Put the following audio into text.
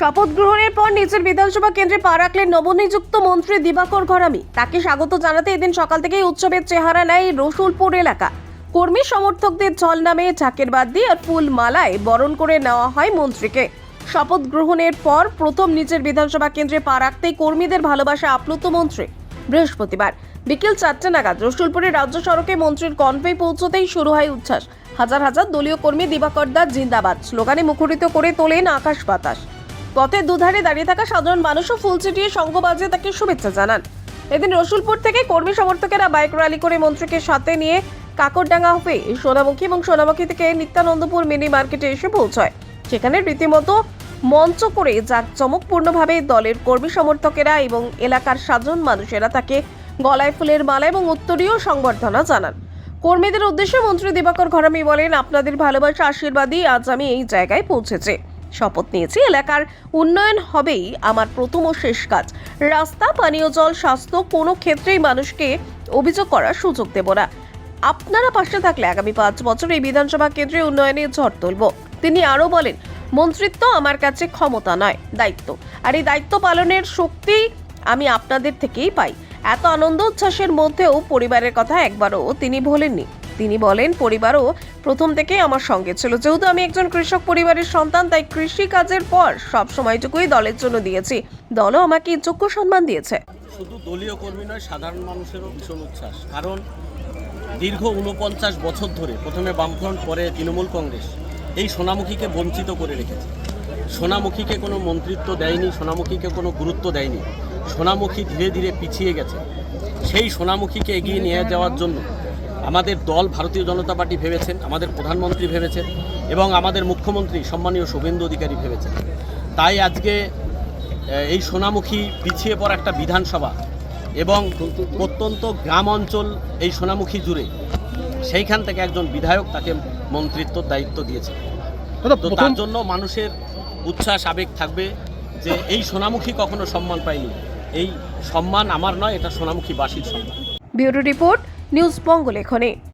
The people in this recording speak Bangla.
শপথ গ্রহণের পর নিজের বিধানসভা কেন্দ্রে পা রাখলেন নবনিযুক্ত মন্ত্রী দিবাকর ঘরামি। তাকে স্বাগত জানাতে এদিন সকাল থেকেই উৎসবের চেহারা নেয় রসুলপুর এলাকা। কর্মী সমর্থকদের ঝল নামে ঝাঁকের বাদ দিয়ে আর ফুল মালায় বরণ করে নেওয়া হয় মন্ত্রীকে। শপথ গ্রহণের পর প্রথম নিজের বিধানসভা কেন্দ্রে পা রাখতেই কর্মীদের ভালোবাসা আপ্লুত মন্ত্রী। বৃহস্পতিবার বিকেল 4টে নাগাদ রসুলপুরের রাজ্য সড়কে মন্ত্রীর কনভয় পৌঁছতেই শুরু হয় উচ্ছ্বাস। হাজার হাজার দলীয় কর্মী দিবাকর দা জিন্দাবাদ স্লোগানে মুখরিত করে তোলেন আকাশ বাতাস। পথের দুধারে দাঁড়িয়ে থাকা সাধারণ মানুষও ফুল ছিটিয়ে শঙ্খ বাজিয়ে তাকে শুভেচ্ছা জানান। এদিন রসুলপুর থেকে কর্মী সমর্থকেরা বাইক র্যালি করে মন্ত্রীকে সাথে নিয়ে কাকরডাঙ্গা হয়ে সোনামুখী এবং সোনামুখী থেকে নিত্যানন্দপুর মিনি মার্কেটে এসে পৌঁছয়। সেখানে রীতিমতো মঞ্চ করে জাঁকজমকপূর্ণভাবে দলের কর্মী সমর্থকেরা এবং এলাকার সাধারণ মানুষেরা তাকে গলায় ফুলের মালা এবং উত্তরীয় সংবর্ধনা জানান। কর্মীদের উদ্দেশ্যে মন্ত্রী দিবাকর ঘরামি বলেন, আপনাদের ভালোবাসা আশীর্বাদই আজ আমি এই জায়গায় পৌঁছেছি। শপথ নিয়েছি এলাকার উন্নয়ন হবেই আমার প্রথম ও শেষ কাজ। রাস্তা, পানীয় জল, স্বাস্থ্য কোনো ক্ষেত্রেই মানুষকে অভিযোগ করার সুযোগ দেব না। আপনারা পাশে থাকলে আগামী 5 বছর এই বিধানসভা কেন্দ্রে উন্নয়নের ঝড় তুলব। তিনি আরও বলেন, মন্ত্রিত্ব আমার কাছে ক্ষমতা নয়, দায়িত্ব। আর এই দায়িত্ব পালনের শক্তি আমি আপনাদের থেকেই পাই। এত আনন্দ উচ্ছ্বাসের মধ্যেও পরিবারের কথা একবারও তিনি ভোলেননি। তিনি বলেন, পরিবারও প্রথম থেকেই আমার সঙ্গে ছিল। যেহেতু আমি একজন কৃষক পরিবারের সন্তান, তাই কৃষি কাজের পর সব সময়টুকুই দলের জন্য দিয়েছি। দলও আমাকে যোগ্য সম্মান দিয়েছে। শুধু দলীয় কর্মী নয়, সাধারণ মানুষেরও ভীষণ উচ্ছ্বাস। কারণ দীর্ঘ 49 বছর ধরে প্রথমে বামফ্রন্ট, পরে তৃণমূল কংগ্রেস এই সোনামুখীকে বঞ্চিত করে রেখেছে। সোনামুখীকে কোনো মন্ত্রিত্ব দেয়নি, সোনামুখীকে কোনো গুরুত্ব দেয়নি। সোনামুখী ধীরে ধীরে পিছিয়ে গেছে। সেই সোনামুখীকে এগিয়ে নিয়ে যাওয়ার জন্য আমাদের দল ভারতীয় জনতা পার্টি ভেবেছেন, আমাদের প্রধানমন্ত্রী ভেবেছেন এবং আমাদের মুখ্যমন্ত্রী সম্মানীয় শুভেন্দু অধিকারী ভেবেছেন। তাই আজকে এই সোনামুখী পিছিয়ে পড়া একটা বিধানসভা এবং প্রত্যন্ত গ্রাম অঞ্চল এই সোনামুখী জুড়ে, সেইখান থেকে একজন বিধায়ক তাকে মন্ত্রিত্বর দায়িত্ব দিয়েছে। তো তার জন্য মানুষের উচ্ছ্বাস, আবেগ থাকবে যে এই সোনামুখী কখনো সম্মান পায়নি। এই সম্মান আমার নয়, এটা সোনামুখীবাসীর সম্মান। ব্যুরো রিপোর্ট, নিউজ বঙ্গ লেখনী।